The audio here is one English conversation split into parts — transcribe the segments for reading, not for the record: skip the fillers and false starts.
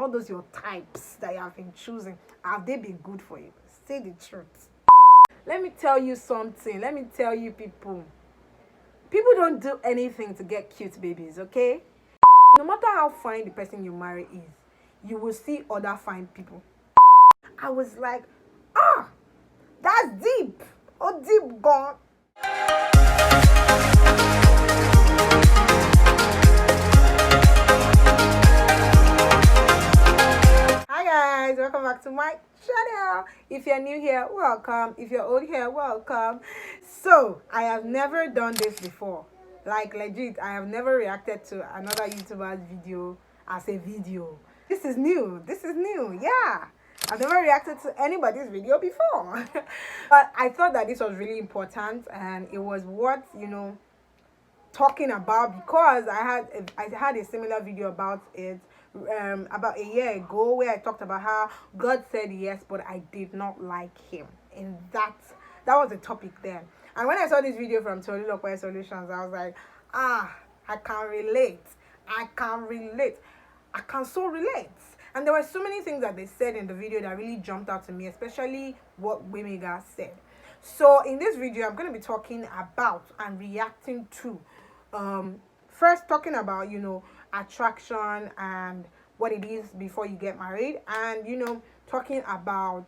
All those your types that you have been choosing, have they been good for you? Say the truth. Let me tell you something. Let me tell you, people don't do anything to get cute babies, okay? No matter how fine the person you marry is, you will see other fine people. I was like, that's deep. Oh, deep gone. Hi guys, welcome back to my channel. If you're new here, welcome. If you're old here, welcome. So I have never done this before. Like legit, I have never reacted to another YouTuber's video as a video. This is new. Yeah, I've never reacted to anybody's video before. But I thought that this was really important and it was worth, talking about, because I had a similar video about it about a year ago, where I talked about how God said yes, but I did not like him, and that was the topic then. And when I saw this video from TOLULOPE Solutions, I was like, I can relate. I can so relate. And there were so many things that they said in the video that really jumped out to me, especially what Gbemiga said. So in this video, I'm going to be talking about and reacting to first talking about attraction and what it is before you get married, and talking about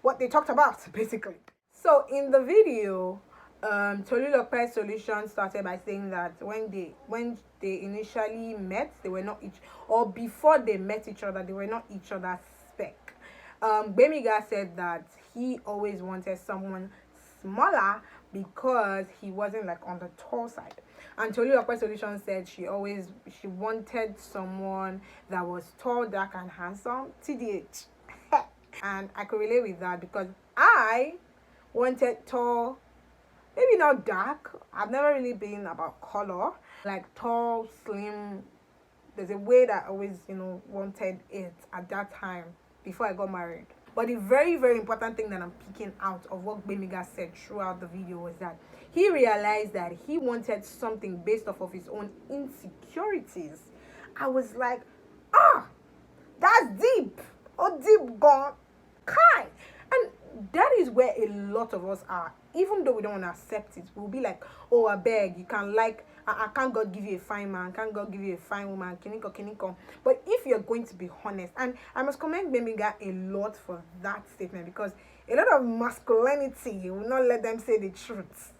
what they talked about basically. So in the video, TOLULOPE Solutions started by saying that when they initially met, they were not or before they met each other, they were not each other's spec. Gbemiga said that he always wanted someone smaller because he wasn't like on the tall side, and TOLULOPE Solutions said she wanted someone that was tall, dark, and handsome. TDH. And I could relate with that because I wanted tall, maybe not dark. I've never really been about color. Like tall, slim. There's a way that I always, wanted it at that time before I got married. But the very, very important thing that I'm picking out of what Gbemiga said throughout the video was that he realized that he wanted something based off of his own insecurities. I was like, that's deep. Oh, deep gone. Kai. And that is where a lot of us are. Even though we don't want to accept it, we'll be like, oh, I beg, you can can't God give you a fine man? Can't God give you a fine woman? Kiniko. But if you're going to be honest, and I must commend Gbemiga a lot for that statement, because a lot of masculinity will not let them say the truth.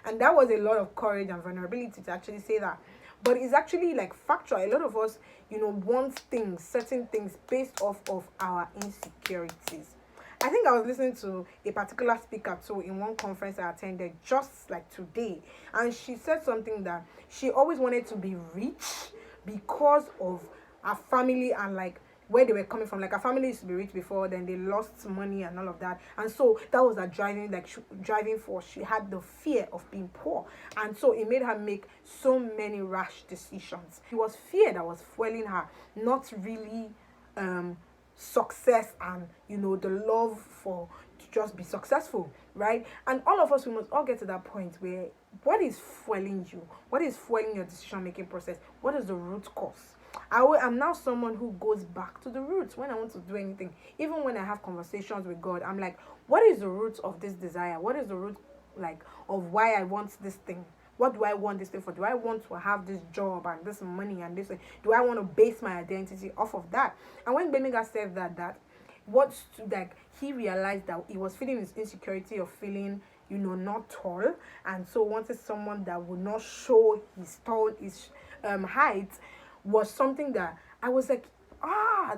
And that was a lot of courage and vulnerability to actually say that. But it's actually like factual. A lot of us, want certain things based off of our insecurities. I think I was listening to a particular speaker too in one conference I attended just like today, and she said something that she always wanted to be rich because of her family and like where they were coming from. Like her family used to be rich before, then they lost money and all of that, and so that was her driving force. She had the fear of being poor, and so it made her make so many rash decisions. It was fear that was fueling her, not really success and the love for to just be successful, right? And all of us, we must all get to that point where what is fueling you, what is fueling your decision making process, what is the root cause? I'm now someone who goes back to the roots when I want to do anything. Even when I have conversations with God, I'm like, what is the root of this desire? What is the root of why I want this thing? What do I want this thing for? Do I want to have this job and this money and this? Do I want to base my identity off of that? And when Gbemiga said that he realized that he was feeling his insecurity of feeling, not tall, and so wanted someone that would not show his height, was something that I was like,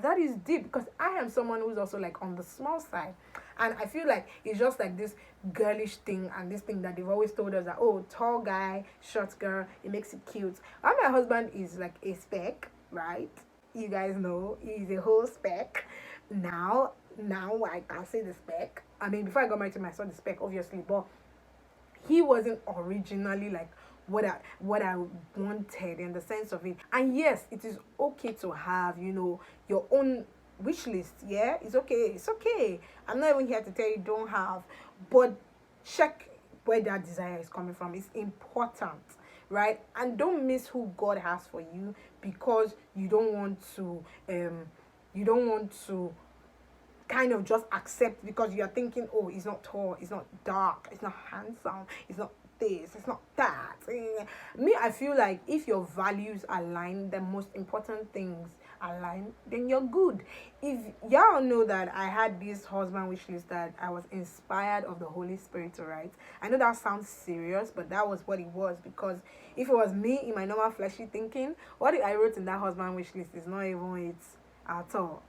that is deep, because I am someone who's also like on the small side, and I feel like it's just like this girlish thing and this thing that they've always told us that, oh, tall guy, short girl, it makes it cute. And my husband is like a spec, right? You guys know he's a whole spec. Now I can say the spec. I mean, before I got married to him, I saw the spec obviously, but he wasn't originally like what I wanted in the sense of it. And yes, it is okay to have your own wish list. Yeah, it's okay. I'm not even here to tell you don't have, but check where that desire is coming from. It's important, right? And don't miss who God has for you because you don't want to You don't want to kind of just accept because you're thinking, oh, it's not tall, it's not dark, it's not handsome, it's not this, it's not that. Me, I feel like if your values align, the most important things align, then you're good. If y'all know that I had this husband wish list that I was inspired of the Holy Spirit to write. I know that sounds serious, but that was what it was, because if it was me in my normal fleshy thinking, what I wrote in that husband wish list is not even it at all.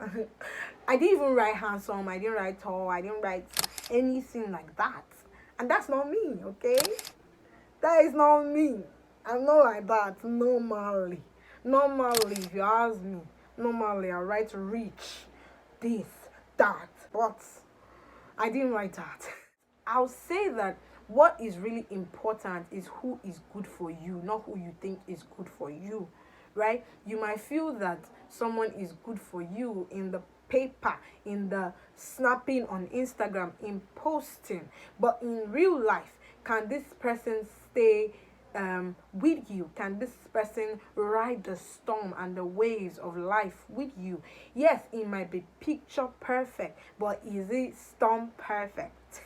I didn't even write handsome, I didn't write tall, I didn't write anything like that. And that's not me, okay? That is not me. I'm not like that normally. Normally, if you ask me, normally I write rich, this, that, but I didn't write that. I'll say that what is really important is who is good for you, not who you think is good for you, right? You might feel that someone is good for you in the paper, in the snapping on Instagram, in posting, but in real life, can this person stay with you? Can this person ride the storm and the waves of life with you? Yes, it might be picture perfect, but is it storm perfect?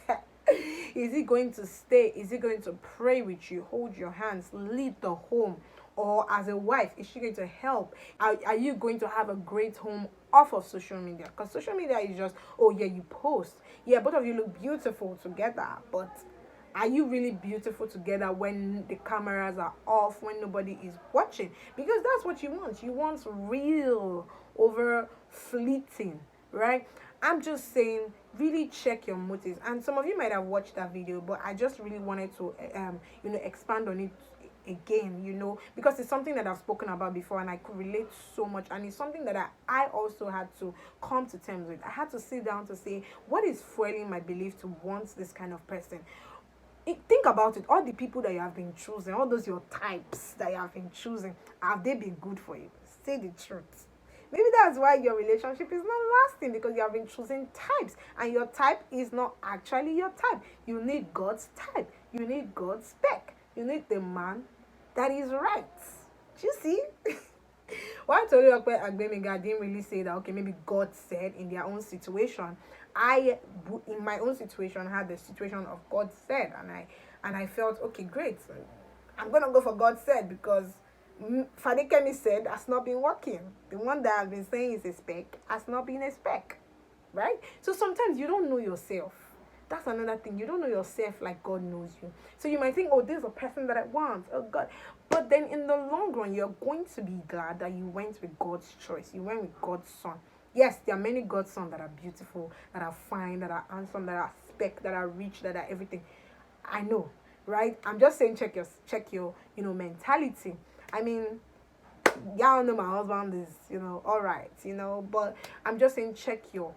Is he going to stay? Is he going to pray with you, hold your hands, lead the home? Or as a wife, is she going to help? Are you going to have a great home off of social media? Because social media is just, oh yeah, you post. Yeah, both of you look beautiful together, but are you really beautiful together when the cameras are off, when nobody is watching? Because that's what you want. You want real over fleeting, right? I'm just saying, really check your motives. And some of you might have watched that video, but I just really wanted to expand on it again, because it's something that I've spoken about before and I could relate so much, and it's something that I also had to come to terms with. I had to sit down to say, what is fueling my belief to want this kind of person? Think about it. All the people that you have been choosing, all those your types that you have been choosing, have they been good for you? Say the truth. Maybe that's why your relationship is not lasting, because you have been choosing types and your type is not actually your type. You need God's type. You need God's spec. You need the man that is right. Do you see? Why Tolulope Agbemiga didn't really say that, okay, maybe God said in their own situation. In my own situation, had the situation of God said, and I felt, okay, great. I'm gonna go for God said, because Fadekemi said has not been working. The one that I've been saying is a spec has not been a spec, right? So sometimes you don't know yourself. That's another thing. You don't know yourself like God knows you. So you might think, oh, this is a person that I want. Oh, God. But then in the long run, you're going to be glad that you went with God's choice. You went with God's son. Yes, there are many God's sons that are beautiful, that are fine, that are handsome, that are spec, that are rich, that are everything. I know, right? I'm just saying check your mentality. I mean, y'all know my husband is, all right, but I'm just saying check your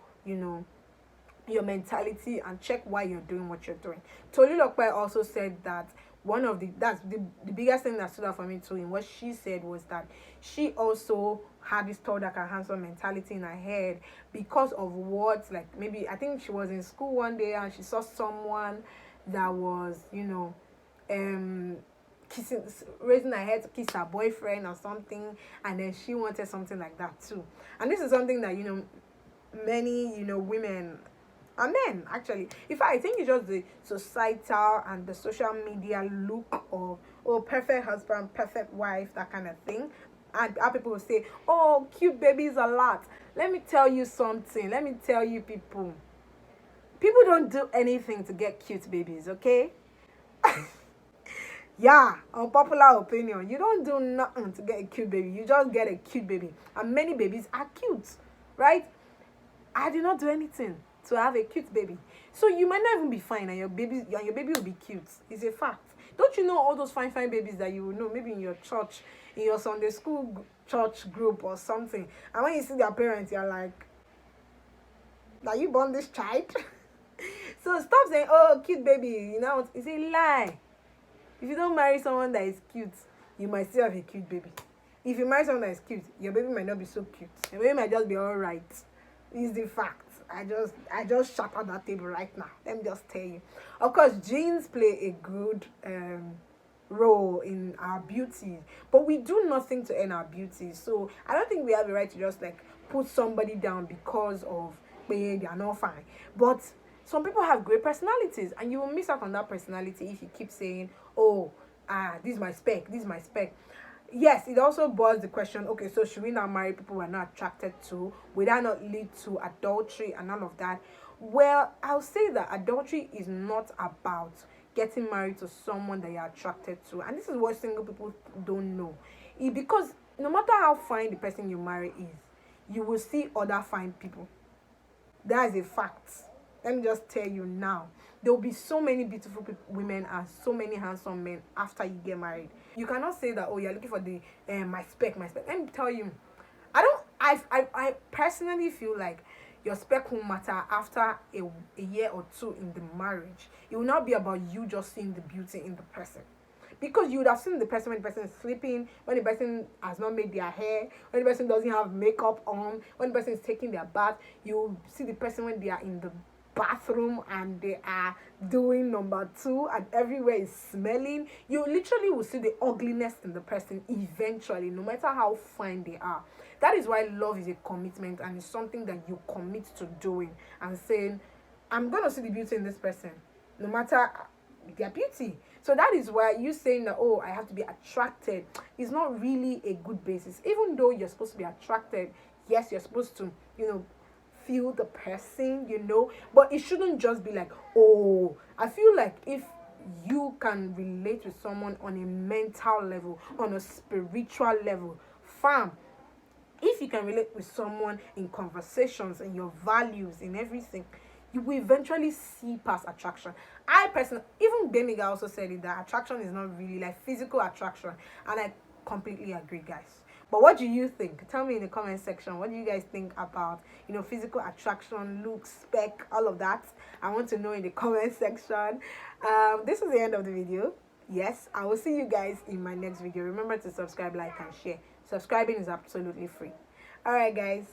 your mentality and check why you're doing what you're doing. Tolulope also said that that's the biggest thing that stood out for me too in what she said was that she also had this tall, dark, and handsome mentality in her head because of what, like, maybe I think she was in school one day and she saw someone that was kissing, raising her head to kiss her boyfriend or something, and then she wanted something like that too. And this is something that many women and men actually, in fact, I think it's just the societal and the social media look of, oh, perfect husband, perfect wife, that kind of thing. And how people will say, oh, cute babies a lot. Let me tell you something. Let me tell you, people don't do anything to get cute babies, okay? Yeah, unpopular opinion. You don't do nothing to get a cute baby. You just get a cute baby. And many babies are cute, right? I did not do anything to have a cute baby. So you might not even be fine and your baby will be cute. It's a fact. Don't you know all those fine babies that you will know maybe in your church, in your Sunday school church group or something. And when you see their parents, you're like, are you born this child? So stop saying, oh, cute baby. It's a lie. If you don't marry someone that is cute, you might still have a cute baby. If you marry someone that is cute, your baby might not be so cute. Your baby might just be all right. It's the fact. I just shattered that table right now. Let me just tell you. Of course, genes play a good role in our beauty, but we do nothing to earn our beauty. So I don't think we have the right to just like put somebody down because of they are not fine. But some people have great personalities, and you will miss out on that personality if you keep saying, oh, this is my spec, this is my spec. Yes, it also boils the question, okay, so should we now marry people we're not attracted to? Will that not lead to adultery and all of that? Well, I'll say that adultery is not about getting married to someone that you're attracted to. And this is what single people don't know. Because no matter how fine the person you marry is, you will see other fine people. That is a fact. Let me just tell you now. There will be so many beautiful women and so many handsome men after you get married. You cannot say that, oh, you're looking for the my spec, my spec. Let me tell you, I personally feel like your spec will matter after a year or two in the marriage. It will not be about you just seeing the beauty in the person. Because you would have seen the person when the person is sleeping, when the person has not made their hair, when the person doesn't have makeup on, when the person is taking their bath. You see the person when they are in the bathroom and they are doing number 2 and everywhere is smelling. You literally will see the ugliness in the person eventually, no matter how fine they are. That is why love is a commitment, and it's something that you commit to doing and saying, I'm going to see the beauty in this person, no matter their beauty. So that is why you saying that, oh, I have to be attracted, is not really a good basis. Even though you're supposed to be attracted, yes, you're supposed to, feel the person, but it shouldn't just be like, oh, I feel like if you can relate with someone on a mental level, on a spiritual level, fam, if you can relate with someone in conversations, in your values, in everything, you will eventually see past attraction. I personally, even Demiga also said it, that attraction is not really like physical attraction, and I completely agree, guys. But what do you think? Tell me in the comment section. What do you guys think about, physical attraction, looks, spec, all of that? I want to know in the comment section. This is the end of the video. Yes, I will see you guys in my next video. Remember to subscribe, like, and share. Subscribing is absolutely free. All right, guys.